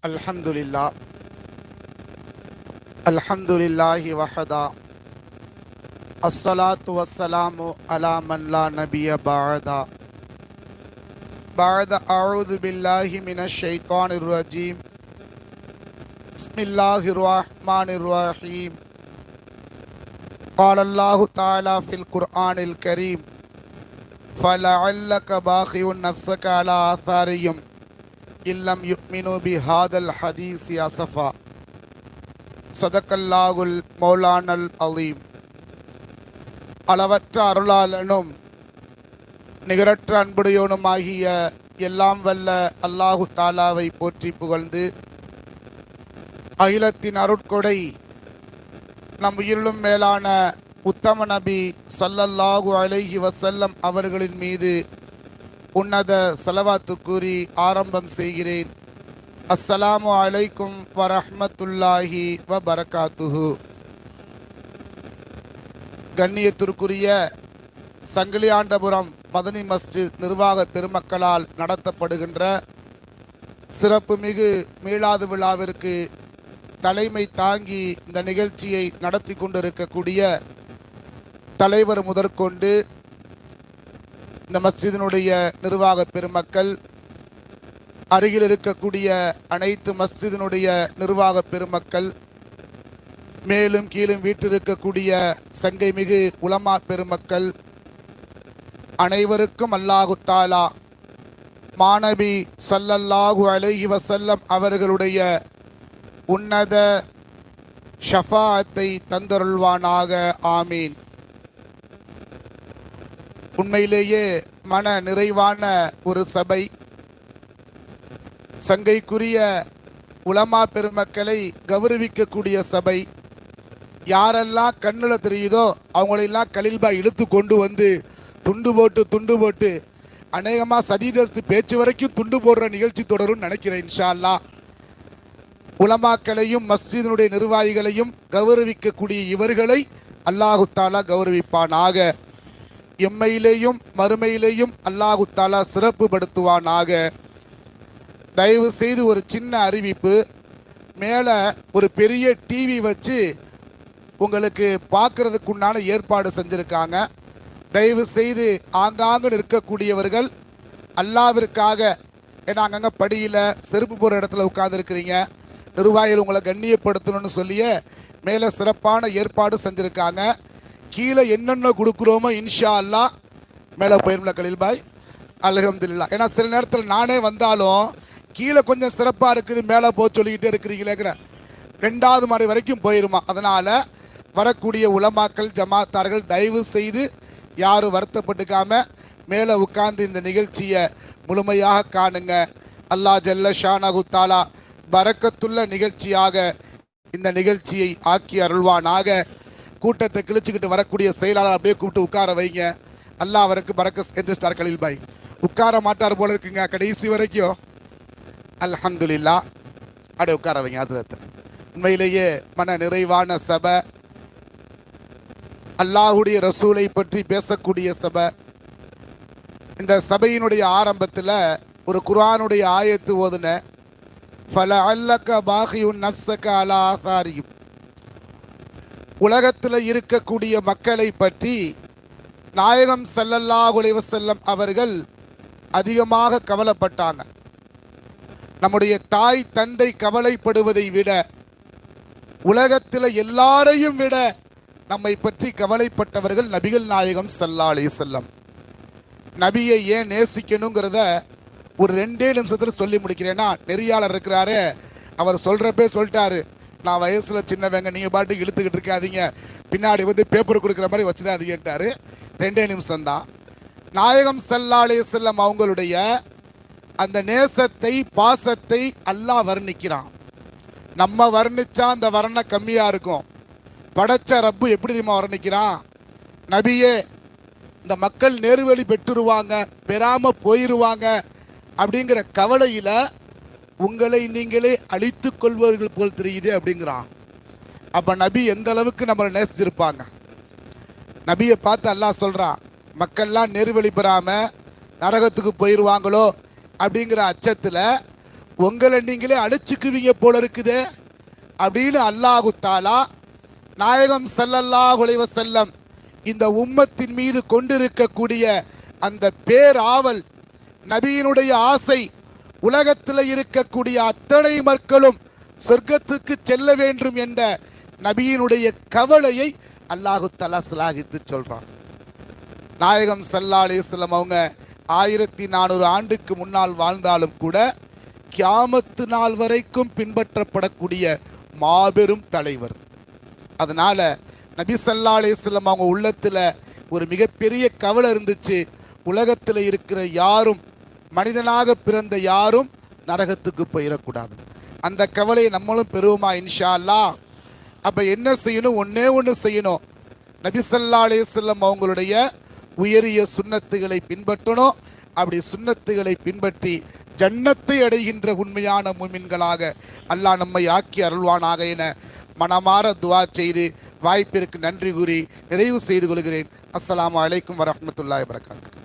அல்ஹம்துலில்லாஹ் அல்ஹம்துலில்லாஹி வஹதா அஸ்ஸலாத்து வஸ்ஸலாமு அலா மன் லா நபிய பஅதா அஊது பில்லாஹி மினஷ் ஷைத்தானிர் ரஜீம் பிஸ்மில்லாஹிர் ரஹ்மானிர் ரஹீம் قال الله تعالى في القرآن الكريم فلعلك باخع نفسك على آثارهم إن لم يؤمنوا بهذا الحديث أسفا صدق الله المولانا العظيم. அளவற்ற அருளாளனும் நிகரற்ற அன்புடையோனுமாகிய எல்லாம் வல்ல அல்லாஹு தாலாவை போற்றி புகழ்ந்து, அகிலத்தின் அருட்கொடை நம் உயிரிலும் மேலான உத்தம நபி ஸல்லல்லாஹு அலைஹி வஸல்லம் அவர்களின் மீது உன்னத ஸலவாத்து கூறி ஆரம்பம் செய்கிறேன். அஸ்ஸலாமு அலைக்கும் வரஹ்மத்துல்லாஹி வபரகாத்துஹு. கண்ணியத்திற்குரிய சங்கிலியாண்டபுரம் மதனி மஸ்ஜித் நிர்வாக பெருமக்களால் நடத்தப்படுகின்ற சிறப்புமிகு மீளாது விழாவிற்கு தலைமை தாங்கி இந்த நிகழ்ச்சியை நடத்தி கொண்டிருக்கக்கூடிய தலைவர் முதற்கொண்டு இந்த மஸ்ஜிதினுடைய நிர்வாக பெருமக்கள், அருகில் இருக்கக்கூடிய அனைத்து மஸ்ஜிதினுடைய நிர்வாக பெருமக்கள், மேலும் கீழும் வீட்டிருக்கக்கூடிய சங்கை மிகு உலமா பெருமக்கள் அனைவருக்கும் அல்லாஹு தாலா மாநபி ஸல்லல்லாஹு அலைஹி வஸல்லம் அவர்களுடைய உன்னத ஷஃபாஅத்தை தந்தருள்வானாக. ஆமீன். உண்மையிலேயே மன நிறைவான ஒரு சபை. சங்கைக்குரிய உலமா பெருமக்களை கௌரவிக்கக்கூடிய சபை. யாரெல்லாம் கண்ணில் தெரியுதோ அவங்களெல்லாம் கலில்பா இழுத்து கொண்டு வந்து துண்டு போட்டு அநேகமாக சதீதஸ்து பேச்சு வரைக்கும் துண்டு போடுற நிகழ்ச்சி தொடரும் நினைக்கிறேன். இன்ஷா அல்லாஹ் உலமாக்களையும் மஸ்ஜிதினுடைய நிர்வாகிகளையும் கௌரவிக்கக்கூடிய இவர்களை அல்லாஹு தாலா கௌரவிப்பானாக. எம்மையிலேயும் மறுமையிலேயும் அல்லாஹு தாலா சிறப்புப்படுத்துவானாக. தயவு செய்து ஒரு சின்ன அறிவிப்பு. மேலே ஒரு பெரிய டிவி வச்சு உங்களுக்கு பார்க்கறதுக்குண்டான ஏற்பாடு செஞ்சுருக்காங்க. தயவு செய்து ஆங்காங்கு இருக்கக்கூடியவர்கள் அல்லாவிற்காக, ஏன்னா அங்கங்கே படியில் செருப்பு போகிற இடத்துல உட்காந்துருக்கிறீங்க, நிர்வாகிகள் உங்களை கண்ணியப்படுத்தணும்னு சொல்லியே மேலே சிறப்பான ஏற்பாடு செஞ்சுருக்காங்க. கீழே என்னென்ன கொடுக்குறோமோ இன்ஷா அல்லாஹ் மேலே போயிரும்ல கலீல்பாய், அல்ஹம்துலில்லாஹ். ஏன்னா சில நேரத்தில் நானே வந்தாலும் கீழே கொஞ்சம் சிறப்பாக இருக்குது மேலே போக சொல்லிக்கிட்டே இருக்கிறீங்களேங்கிற 2வது மாடி வரைக்கும் போயிருமா. அதனால் வரக்கூடிய உலமாக்கள் ஜமாத்தார்கள் தயவு செய்து யாரும் வருத்தப்பட்டுக்காம மேலே உட்கார்ந்து இந்த நிகழ்ச்சியை முழுமையாக காணுங்க. அல்லாஹ் ஜல்ல ஷானஹு தஆலா பரக்கத்துள்ள நிகழ்ச்சியாக இந்த நிகழ்ச்சியை ஆக்கி அருள்வானாக. கூட்டத்தை கிழிச்சுக்கிட்டு வரக்கூடிய செயலாளர் அப்படியே கூப்பிட்டு உட்கார வைங்க. அல்லாஹ் அவருக்கு பரக்க எந்திரிச்சார் கலீல்பாய். உட்கார மாட்டார் போல இருக்குங்க கடைசி வரைக்கும். அல்ஹம்துலில்லாஹ். அப்படியே உட்கார வைங்க ஹஸ்ரத். உண்மையிலேயே மன நிறைவான சபை. அல்லாஹுடைய ரசூலை பற்றி பேசக்கூடிய சபை. இந்த சபையினுடைய ஆரம்பத்தில் ஒரு குர்ஆனுடைய ஆயத்து ஓதுன, ஃபலஅல்லக பாகியுன் நஃப்ஸக அலா ஆசாரியும். உலகத்தில் இருக்கக்கூடிய மக்களை பற்றி நாயகம் ஸல்லல்லாஹு அலைஹி வஸல்லம் அவர்கள் அதிகமாக கவலைப்பட்டாங்க. நம்முடைய தாய் தந்தை கவலைப்படுவதை விட, உலகத்தில் எல்லாரையும் விட நம்மை பற்றி கவலைப்பட்டவர்கள் நபிகள் நாயகம் ஸல்லல்லாஹு அலைஹி வஸல்லம். நபியை ஏன் நேசிக்கணுங்கிறத ஒரு 2 நிமிஷத்தில் சொல்லி முடிக்கிறேன்னா, நெறியாளர் இருக்கிறாரு, அவர் சொல்கிறப்பே சொல்லிட்டாரு, நான் வயசில் சின்னவங்க, நீங்கள் பாட்டுக்கு இழுத்துக்கிட்டு இருக்காதீங்க, பின்னாடி வந்து பேப்பர் கொடுக்குற மாதிரி வச்சுடாதீங்கன்ட்டாரு. 2 நிமிஷம்தான். நாயகம் ஸல்லல்லாஹு அலைஹி வஸல்லம் அவங்களுடைய அந்த நேசத்தை பாசத்தை அல்லாஹ் வர்ணிக்கிறான். நம்ம வர்ணிச்சா அந்த வர்ணம் கம்மியாக இருக்கும். படைச்ச ரப்பு எப்படி தெரியுமா வர்ணிக்கிறான்? நபியே, இந்த மக்கள் நேர்வழி பெற்றுருவாங்க, பெறாமல் போயிடுவாங்க அப்படிங்கிற கவலையில் உங்களை நீங்களே அழித்து கொள்வர்கள் போல் தெரியுது அப்படிங்கிறான். அப்போ நபி எந்த அளவுக்கு நம்மளை நேசிச்சிருப்பாங்க. நபியை பார்த்து அல்லாஹ் சொல்கிறான், மக்கள்லாம் நேர்வழி பெறாமல் நரகத்துக்கு போயிடுவாங்களோ அப்படிங்கிற அச்சத்தில் உங்களை நீங்களே அழிச்சுக்குவீங்க போல இருக்குதே அப்படின்னு அல்லாஹு தாலா நாயகம் ஸல்லல்லாஹு அலைஹி வஸல்லம் இந்த உம்மத்தின் மீது கொண்டிருக்கக்கூடிய அந்த பேராவல், நபியினுடைய ஆசை, உலகத்தில் இருக்கக்கூடிய அத்தனை மக்களும் சொர்க்கத்துக்கு செல்ல வேண்டும் என்ற நபியினுடைய கவலையை அல்லாஹு தஆலா சிலாகித்து சொல்றான். நாயகம் ஸல்லல்லாஹு அலைஹி வஸல்லம் அவங்க 1400 ஆண்டுக்கு முன்னால் வாழ்ந்தாலும் கூட கியாமத்து நாள் வரைக்கும் பின்பற்றப்படக்கூடிய மாபெரும் தலைவர். அதனால நபி ஸல்லல்லாஹு அலைஹி வஸல்லம் அவங்க உள்ளத்துல ஒரு மிகப்பெரிய கவலை இருந்துச்சு. உலகத்தில் இருக்கிற யாரும், மனிதனாக பிறந்த யாரும் நரகத்துக்கு போயிடக்கூடாது. அந்த கவலையை நம்மளும் பெறுவோமா இன்ஷா அல்லாஹ்? அப்போ என்ன செய்யணும்? ஒன்று செய்யணும். நபி ஸல்லல்லாஹு அலைஹி வஸல்லம் அவங்களுடைய உயரிய சுன்னத்துகளை பின்பற்றணும். அப்படி சுன்னத்துகளை பின்பற்றி ஜன்னத்தை அடைகின்ற உண்மையான முமின்களாக அல்லாஹ் நம்மை ஆக்கி அருள்வானாக என மனமாற துவா செய்து வாய்ப்பிற்கு நன்றி கூறி நிறைவு செய்து கொள்கிறேன். அஸ்ஸலாமு அலைக்கும் வரஹ்மத்துல்லாஹி வபரகாத்துஹு.